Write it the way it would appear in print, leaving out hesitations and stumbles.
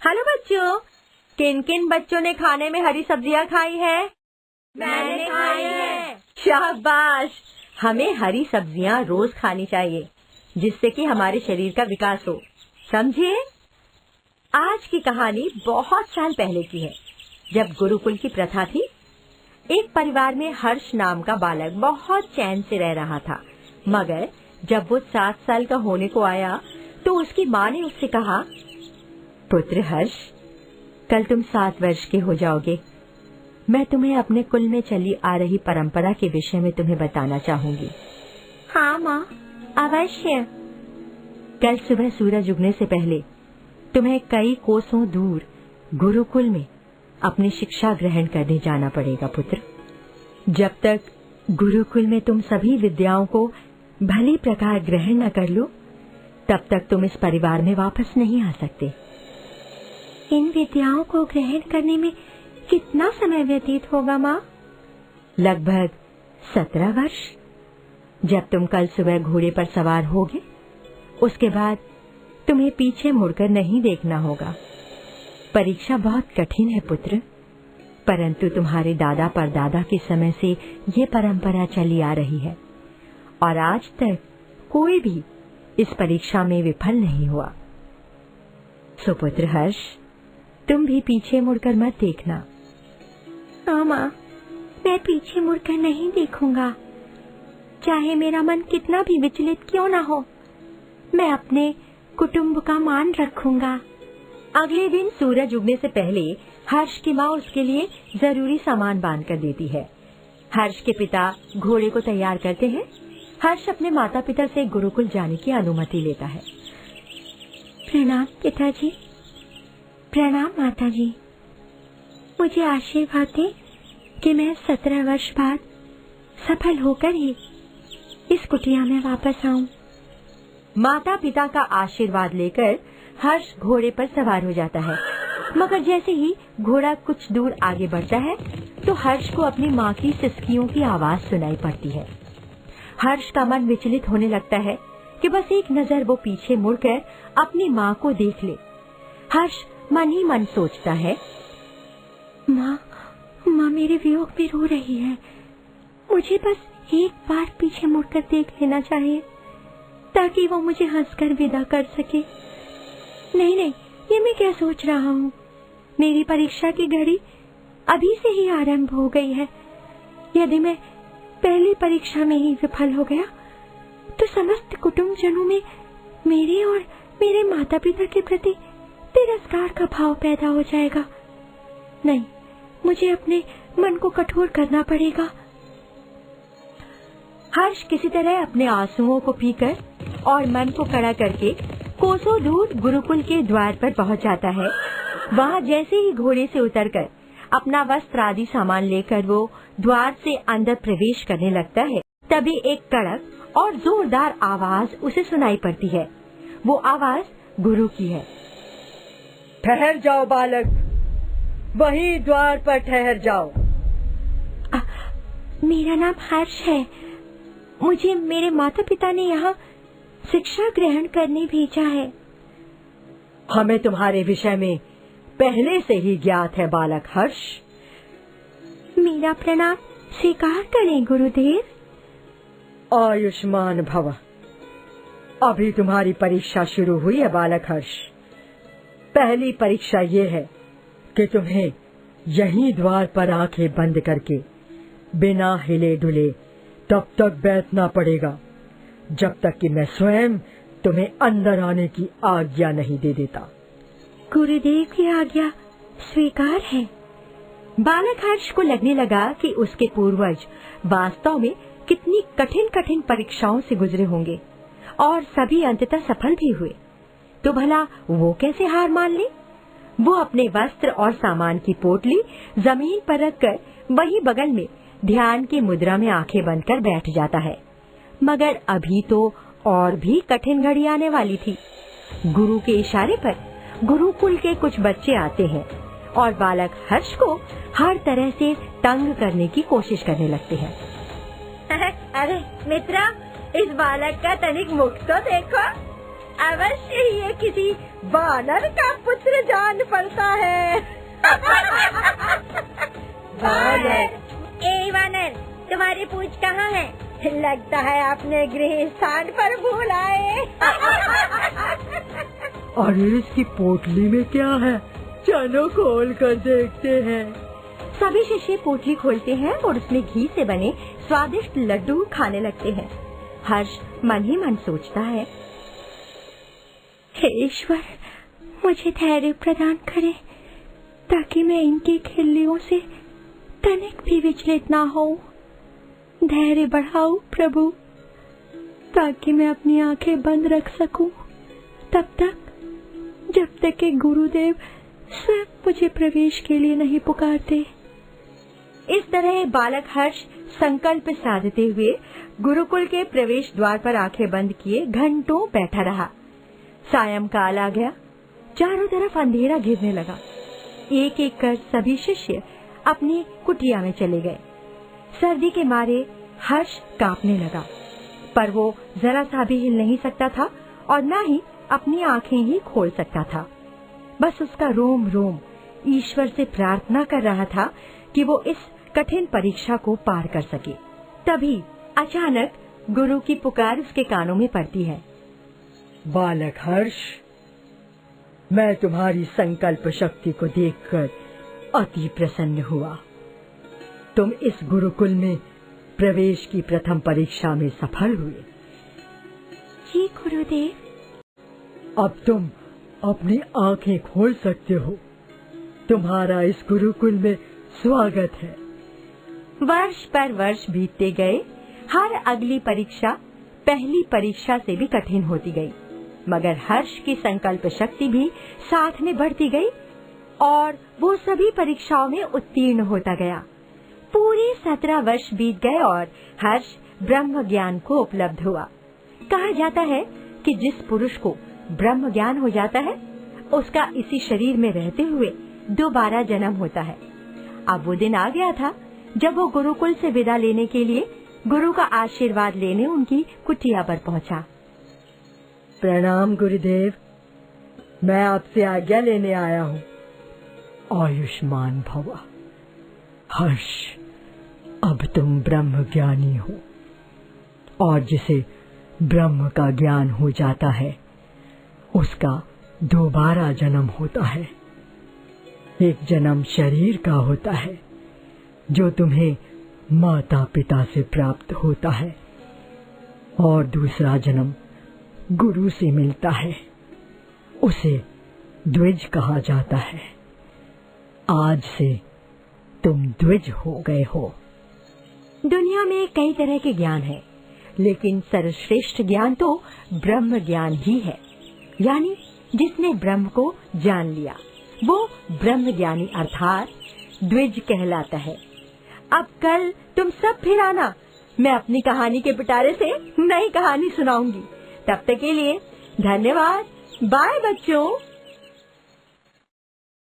Hello बच्चों, किन किन बच्चों ने खाने में हरी सब्जियां खाई है? मैंने खाई है। शाबाश। हमें हरी सब्जियां रोज खानी चाहिए जिससे कि हमारे शरीर का विकास हो, समझे? आज की कहानी बहुत साल पहले की है, जब गुरुकुल की प्रथा थी। एक परिवार में हर्ष नाम का बालक बहुत चैन से रह रहा था, मगर जब वो 7 साल का होने को आया तो उसकी माँ ने उससे कहा, पुत्र हर्ष, कल तुम 7 वर्ष के हो जाओगे। मैं तुम्हें अपने कुल में चली आ रही परंपरा के विषय में तुम्हें बताना चाहूंगी। हाँ माँ, अवश्य। कल सुबह सूरज उगने से पहले तुम्हें कई कोसों दूर गुरुकुल में अपनी शिक्षा ग्रहण करने जाना पड़ेगा पुत्र। जब तक गुरुकुल में तुम सभी विद्याओं को भली प्रकार ग्रहण न कर लो, तब तक तुम इस परिवार में वापस नहीं आ सकते। इन विद्याओं को ग्रहण करने में कितना समय व्यतीत होगा माँ? लगभग 17 वर्ष। जब तुम कल सुबह घोड़े पर सवार होगे, उसके बाद तुम्हें पीछे मुड़कर नहीं देखना होगा। परीक्षा बहुत कठिन है पुत्र, परंतु तुम्हारे दादा परदादा के समय से ये परंपरा चली आ रही है और आज तक कोई भी इस परीक्षा में विफल नहीं हुआ। सो पुत्र हर्ष, तुम भी पीछे मुड़कर मत देखना। हाँ माँ, मैं पीछे मुड़कर नहीं देखूंगा। चाहे मेरा मन कितना भी विचलित क्यों न हो, मैं अपने कुटुंब का मान रखूंगा। अगले दिन सूरज उगने से पहले हर्ष की माँ उसके लिए जरूरी सामान बांध कर देती है। हर्ष के पिता घोड़े को तैयार करते हैं। हर्ष अपने माता पिता से गुरुकुल जाने की अनुमति लेता है। प्रणाम पिताजी। प्रणाम माताजी। मुझे आशीर्वाद दें कि मैं 17 वर्ष बाद सफल होकर ही इस कुटिया में वापस आऊं। माता पिता का आशीर्वाद लेकर हर्ष घोड़े पर सवार हो जाता है, मगर जैसे ही घोड़ा कुछ दूर आगे बढ़ता है तो हर्ष को अपनी माँ की सिसकियों की आवाज सुनाई पड़ती है। हर्ष का मन विचलित होने लगता है कि बस एक नजर वो पीछे मुड़कर अपनी माँ को देख ले। हर्ष मन ही मन सोचता है, माँ मेरे वियोग में रो रही है। मुझे बस एक बार पीछे मुड़कर देख लेना चाहिए ताकि वो मुझे हंसकर विदा कर सके। नहीं, ये मैं क्या सोच रहा हूँ। मेरी परीक्षा की घड़ी अभी से ही आरंभ हो गई है। यदि मैं पहली परीक्षा में ही विफल हो गया तो समस्त कुटुंबजनों में मेरे और मेरे माता पिता के प्रति तिरस्कार का भाव पैदा हो जाएगा। नहीं, मुझे अपने मन को कठोर करना पड़ेगा। हर्ष किसी तरह अपने आंसुओं को पीकर और मन को कड़ा करके कोसों दूर गुरुकुल के द्वार पर पहुंच जाता है। वहां जैसे ही घोड़े से उतरकर अपना वस्त्र आदि सामान लेकर वो द्वार से अंदर प्रवेश करने लगता है, तभी एक कड़क और जोरदार आवाज उसे सुनाई पड़ती है। वो आवाज गुरु की है। ठहर जाओ बालक, वहीं द्वार पर ठहर जाओ। मेरा नाम हर्ष है। मुझे मेरे माता पिता ने यहाँ शिक्षा ग्रहण करने भेजा है। हमें तुम्हारे विषय में पहले से ही ज्ञात है बालक हर्ष। मेरा प्रणाम स्वीकार करें गुरुदेव। आयुष्मान भव। अभी तुम्हारी परीक्षा शुरू हुई है बालक हर्ष। पहली परीक्षा ये है कि तुम्हें यहीं द्वार पर आंखें बंद करके बिना हिले डुले तब तक बैठना पड़ेगा जब तक कि मैं स्वयं तुम्हें अंदर आने की आज्ञा नहीं दे देता। गुरुदेव की आज्ञा स्वीकार है। बालक हर्ष को लगने लगा कि उसके पूर्वज वास्तव में कितनी कठिन कठिन परीक्षाओं से गुजरे होंगे और सभी अंततः सफल भी हुए, तो भला वो कैसे हार मान ले। वो अपने वस्त्र और सामान की पोटली जमीन पर रखकर वही बगल में ध्यान की मुद्रा में आंखें बंद कर बैठ जाता है। मगर अभी तो और भी कठिन घड़ी आने वाली थी। गुरु के इशारे पर गुरुकुल के कुछ बच्चे आते हैं और बालक हर्ष को हर तरह से तंग करने की कोशिश करने लगते हैं। अरे मित्रा, इस बालक का तनिक मुख तो देखो। अवश्य ही ये किसी वानर का पुत्र जान पड़ता है। वानर, ए वानर, तुम्हारी पूंछ कहाँ है? लगता है आपने गृह स्थान पर भूल आए। अरे इसकी पोटली में क्या है? चलो खोल कर देखते हैं। सभी शिष्य पोटली खोलते हैं और उसमें घी से बने स्वादिष्ट लड्डू खाने लगते हैं। हर्ष मन ही मन सोचता है, हे ईश्वर, मुझे धैर्य प्रदान करे ताकि मैं इनकी खिल्लियों से तनिक भी विचलित ना हो। धैर्य बढ़ाओ प्रभु, ताकि मैं अपनी आंखें बंद रख सकूं तब तक, जब तक कि गुरुदेव स्वयं मुझे प्रवेश के लिए नहीं पुकारते। इस तरह बालक हर्ष संकल्प साधते हुए गुरुकुल के प्रवेश द्वार पर आंखें बंद किए घंटों बैठा रहा। सायंकाल आ गया, चारों तरफ अंधेरा घिरने लगा। एक एक कर सभी शिष्य अपनी कुटिया में चले गए। सर्दी के मारे हर्ष कांपने लगा, पर वो जरा सा भी हिल नहीं सकता था और न ही अपनी आंखें ही खोल सकता था। बस उसका रोम रोम ईश्वर से प्रार्थना कर रहा था कि वो इस कठिन परीक्षा को पार कर सके। तभी अचानक गुरु की पुकार उसके कानों में पड़ती है। बालक हर्ष, मैं तुम्हारी संकल्प शक्ति को देखकर अति प्रसन्न हुआ। तुम इस गुरुकुल में प्रवेश की प्रथम परीक्षा में सफल हुए। जी गुरुदेव। अब तुम अपनी आंखें खोल सकते हो। तुम्हारा इस गुरुकुल में स्वागत है। वर्ष पर वर्ष बीतते गए। हर अगली परीक्षा पहली परीक्षा से भी कठिन होती गई, मगर हर्ष की संकल्प शक्ति भी साथ में बढ़ती गई और वो सभी परीक्षाओं में उत्तीर्ण होता गया। पूरे 17 वर्ष बीत गए और हर्ष ब्रह्म ज्ञान को उपलब्ध हुआ। कहा जाता है कि जिस पुरुष को ब्रह्म ज्ञान हो जाता है, उसका इसी शरीर में रहते हुए दोबारा जन्म होता है। अब वो दिन आ गया था जब वो गुरुकुल से विदा लेने के लिए गुरु का आशीर्वाद लेने उनकी कुटिया पर पहुंचा। प्रणाम गुरुदेव, मैं आपसे आज्ञा लेने आया हूँ। आयुष्मान भव। हर्ष, अब तुम ब्रह्म ज्ञानी हो, और जिसे ब्रह्म का ज्ञान हो जाता है उसका दोबारा जन्म होता है। एक जन्म शरीर का होता है जो तुम्हें माता पिता से प्राप्त होता है, और दूसरा जन्म गुरु से मिलता है। उसे द्विज कहा जाता है। आज से तुम द्विज हो गए हो। दुनिया में कई तरह के ज्ञान है, लेकिन सर्वश्रेष्ठ ज्ञान तो ब्रह्म ज्ञान ही है। यानी जिसने ब्रह्म को जान लिया वो ब्रह्म ज्ञानी अर्थात द्विज कहलाता है। अब कल तुम सब फिर आना, मैं अपनी कहानी के पिटारे से नई कहानी सुनाऊंगी। तब तक के लिए धन्यवाद। बाय बच्चों।